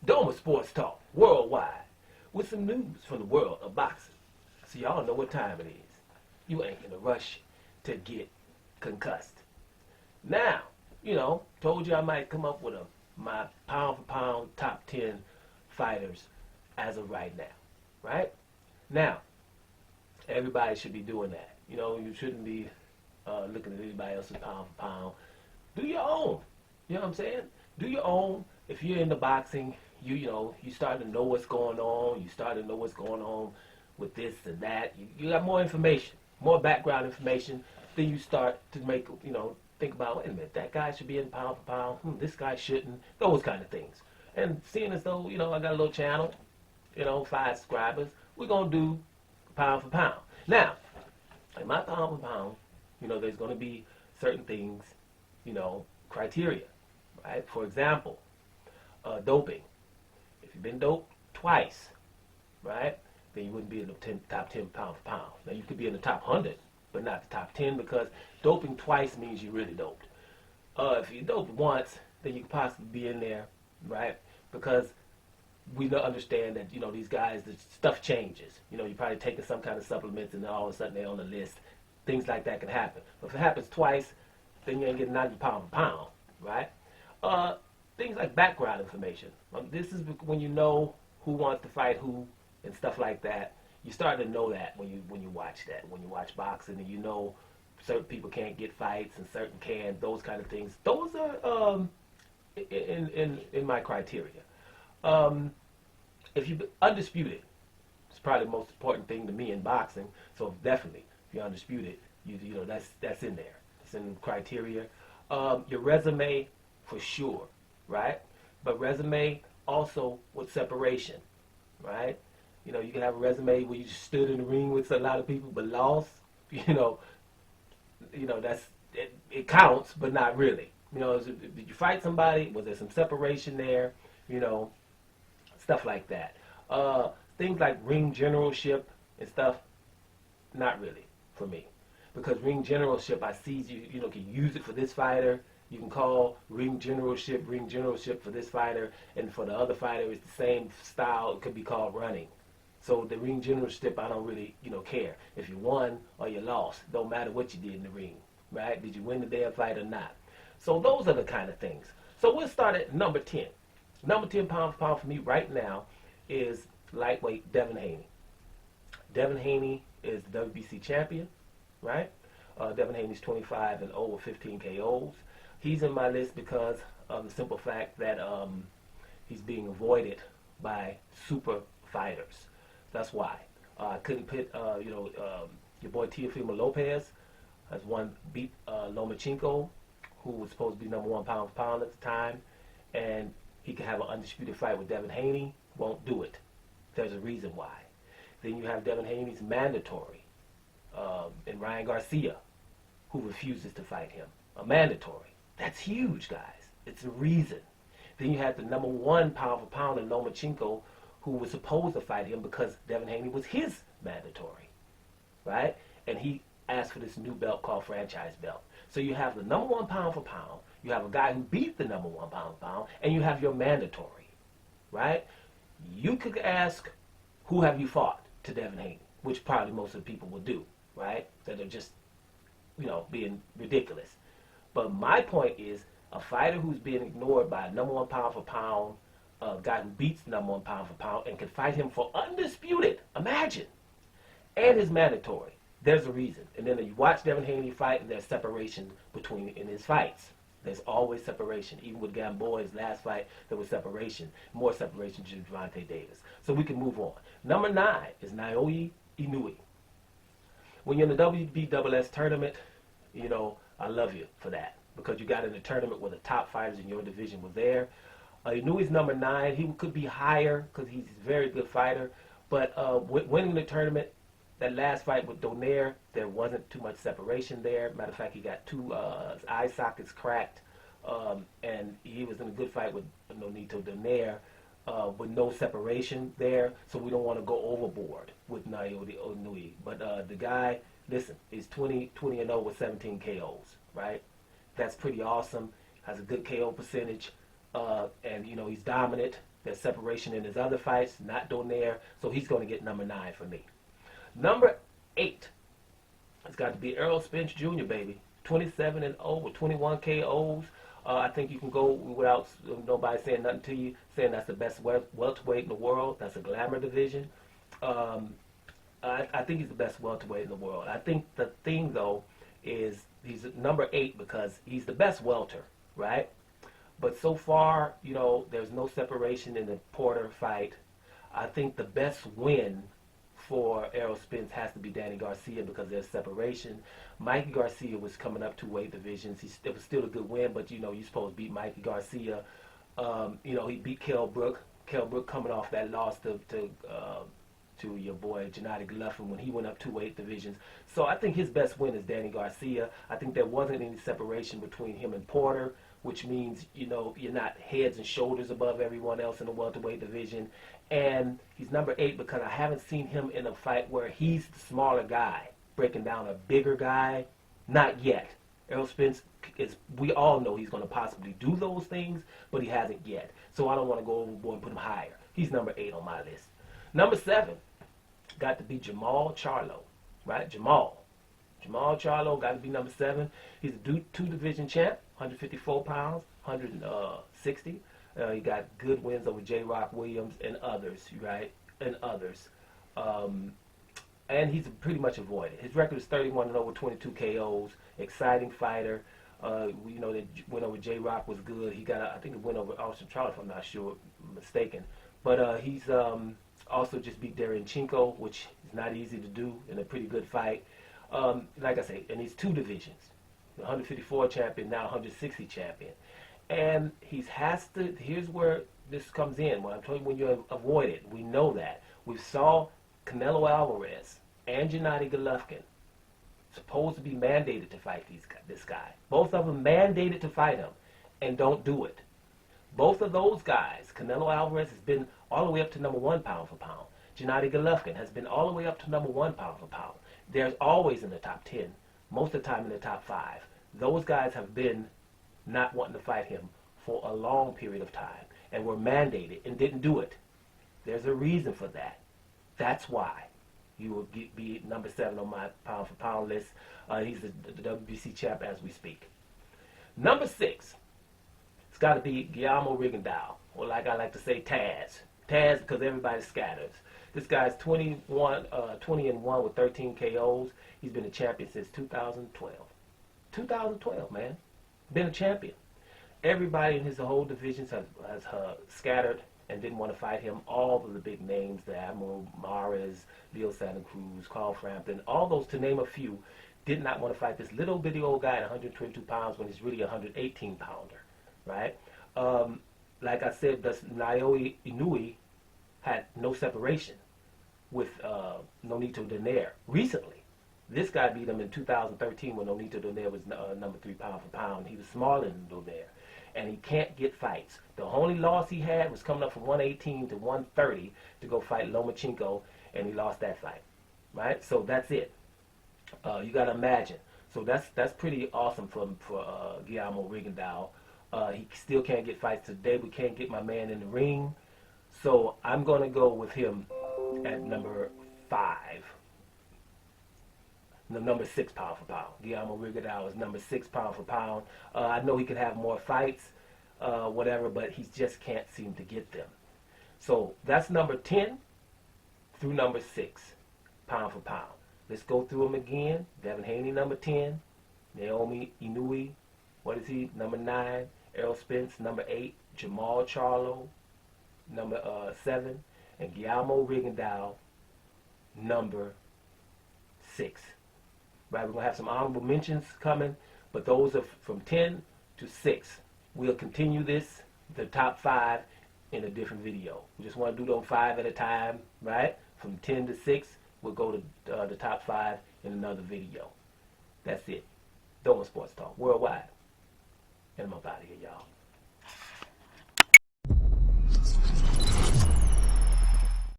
Doma Sports Talk worldwide with some news from the world of boxing. So y'all know what time it is. You ain't in a rush to get concussed. Now, told you I might come up with my pound for pound top 10 fighters as of right now, right? Now, everybody should be doing that. You shouldn't be looking at anybody else's pound for pound. Do your own. You know what I'm saying? Do your own. If you're into boxing, you start to know what's going on. You start to know what's going on with this and that. You got more information, more background information. Then you start to make, think about, wait a minute, that guy should be in pound for pound. This guy shouldn't. Those kind of things. And seeing as though, I got a little channel, 5 subscribers, we're going to do pound for pound. Now, in my pound for pound, there's going to be certain things, criteria, right? For example, doping. If you've been doped twice, right, then you wouldn't be in the top 10 pound for pound. Now, you could be in the top 100, but not the top 10 because doping twice means you're really doped. If you doped once, then you could possibly be in there, right? Because we don't understand that, these guys, the stuff changes. You're probably taking some kind of supplements and then all of a sudden they're on the list. Things like that can happen. But if it happens twice, then you ain't getting 90 pound for pound, right? Things like background information. This is when you know who wants to fight who and stuff like that. You start to know that when you watch that. When you watch boxing and certain people can't get fights and certain can, those kind of things. Those are in my criteria. If you're undisputed, it's probably the most important thing to me in boxing. So definitely, if you're undisputed, that's in there. It's in the criteria. Your resume, for sure, right? But resume also with separation, right? You can have a resume where you stood in the ring with a lot of people but lost. That's it counts, but not really. Did you fight somebody? Was there some separation there? Stuff like that. Things like ring generalship and stuff, not really for me. Because ring generalship, I see you can use it for this fighter. You can call ring generalship for this fighter, and for the other fighter, it's the same style. It could be called running. So the ring generalship, I don't really, care. If you won or you lost, don't matter what you did in the ring, right? Did you win the damn fight or not? So those are the kind of things. So we'll start at number 10. Number 10 pound for pound for me right now is lightweight Devin Haney. Devin Haney is the WBC champion, right? Devin Haney's 25-0 with 15 KOs. He's in my list because of the simple fact that he's being avoided by super fighters. That's why. I couldn't put, your boy Teofimo Lopez has beat Lomachenko, who was supposed to be number 1 pound for pound at the time, and he can have an undisputed fight with Devin Haney. Won't do it. There's a reason why. Then you have Devin Haney's mandatory, and Ryan Garcia, who refuses to fight him. A mandatory. That's huge, guys. It's a reason. Then you have the number 1 pound for pound in Lomachenko, who was supposed to fight him because Devin Haney was his mandatory, right? And he asked for this new belt called franchise belt. So you have the number 1 pound for pound, you have a guy who beat the number 1 pound for pound, and you have your mandatory, right? You could ask, who have you fought to Devin Haney? Which probably most of the people will do, right? That are just, being ridiculous. But my point is, a fighter who's being ignored by a number 1 pound for pound, a guy who beats the number 1 pound for pound and can fight him for undisputed, imagine, and his mandatory. There's a reason. And then you watch Devin Haney fight, and there's separation in his fights. There's always separation. Even with Gamboa's last fight, there was separation. More separation to Gervonta Davis. So we can move on. Number 9 is Naotonui Inoue. When you're in the WBSS tournament, I love you for that. Because you got in a tournament where the top fighters in your division were there. Inouye's number 9. He could be higher because he's a very good fighter. But winning the tournament, that last fight with Donaire, there wasn't too much separation there. Matter of fact, he got 2 eye sockets cracked. And he was in a good fight with Nonito Donaire with no separation there. So we don't want to go overboard with Naotonui Inoue. But the guy, listen, is 20-0 with 17 KOs, right? That's pretty awesome. Has a good KO percentage. And, he's dominant. There's separation in his other fights, not Donaire, so he's going to get number 9 for me. Number 8, it's got to be Errol Spence Jr., baby. 27-0 with 21 KOs. I think you can go without nobody saying nothing to you, saying that's the best welterweight in the world. That's a glamour division. I think he's the best welterweight in the world. I think the thing, though, is he's number 8 because he's the best welter, right? But so far, you know, there's no separation in the Porter fight. I think the best win for Errol Spence has to be Danny Garcia because there's separation. Mikey Garcia was coming up 2 weight divisions. It was still a good win, but, you know, you're supposed to beat Mikey Garcia. You know, he beat Kell Brook. Kell Brook coming off that loss to your boy Gennady Golovkin when he went up 2 weight divisions. So I think his best win is Danny Garcia. I think there wasn't any separation between him and Porter, which means, you know, you're not heads and shoulders above everyone else in the welterweight division. And he's number 8 because I haven't seen him in a fight where he's the smaller guy breaking down a bigger guy. Not yet. Errol Spence we all know he's going to possibly do those things, but he hasn't yet. So I don't want to go overboard and put him higher. He's number 8 on my list. Number 7 got to be Jermall Charlo, right? Jermall Charlo got to be number 7. He's a 2-division champ, 154 pounds, 160. He got good wins over J. Rock Williams and others, right? And others. And he's pretty much avoided. His record is 31-0 with 22 KOs. Exciting fighter. You know, that win over J. Rock was good. He got, I think, a win over Austin Charlo, if I'm not mistaken. But he's also just beat Derenchenko, which is not easy to do in a pretty good fight. Like I say, and he's 2 divisions. 154 champion, now 160 champion. And here's where this comes in. When I'm telling you, when you avoid it, we know that. We saw Canelo Alvarez and Gennady Golovkin supposed to be mandated to fight this guy. Both of them mandated to fight him and don't do it. Both of those guys, Canelo Alvarez has been all the way up to number 1 pound for pound. Gennady Golovkin has been all the way up to number 1 pound for pound. They're always in the top 10, most of the time in the top 5. Those guys have been not wanting to fight him for a long period of time and were mandated and didn't do it. There's a reason for that. That's why you will be number 7 on my pound for pound list. He's the WBC champ as we speak. Number 6, it's got to be Guillermo Rigondeaux, or like I like to say, Taz. Taz because everybody scatters. This guy's 20-1 with 13 KOs. He's been a champion since 2012. 2012, man. Been a champion. Everybody in his whole divisions has scattered and didn't want to fight him. All of the big names, the Admiral Mares, Leo Santa Cruz, Carl Frampton, all those to name a few, did not want to fight this little bitty old guy at 122 pounds when he's really a 118 pounder, right? Like I said, Naotonui had no separation with Nonito Donaire recently. This guy beat him in 2013 when Nonito Donaire was number 3 pound for pound. He was smaller than Donaire, and he can't get fights. The only loss he had was coming up from 118 to 130 to go fight Lomachenko, and he lost that fight, right? So that's it. You got to imagine. So that's pretty awesome for Guillermo Rigondeaux. He still can't get fights today. We can't get my man in the ring. So I'm going to go with him at number 5. Number 6 pound for pound. Guillermo Rigondeaux is number 6 pound for pound. I know he could have more fights, whatever, but he just can't seem to get them. So that's number 10 through number 6 pound for pound. Let's go through them again. Devin Haney, number 10. Naotonui, what is he? Number 9. Errol Spence, number 8. Jermall Charlo, number 7. And Guillermo Rigondeaux, number 6. Right, we're going to have some honorable mentions coming, but those are from 10 to 6. We'll continue this, the top 5, in a different video. We just want to do them 5 at a time, right? From 10 to 6, we'll go to the top 5 in another video. That's it. Doma Sports Talk Worldwide. And I'm up out of here, y'all.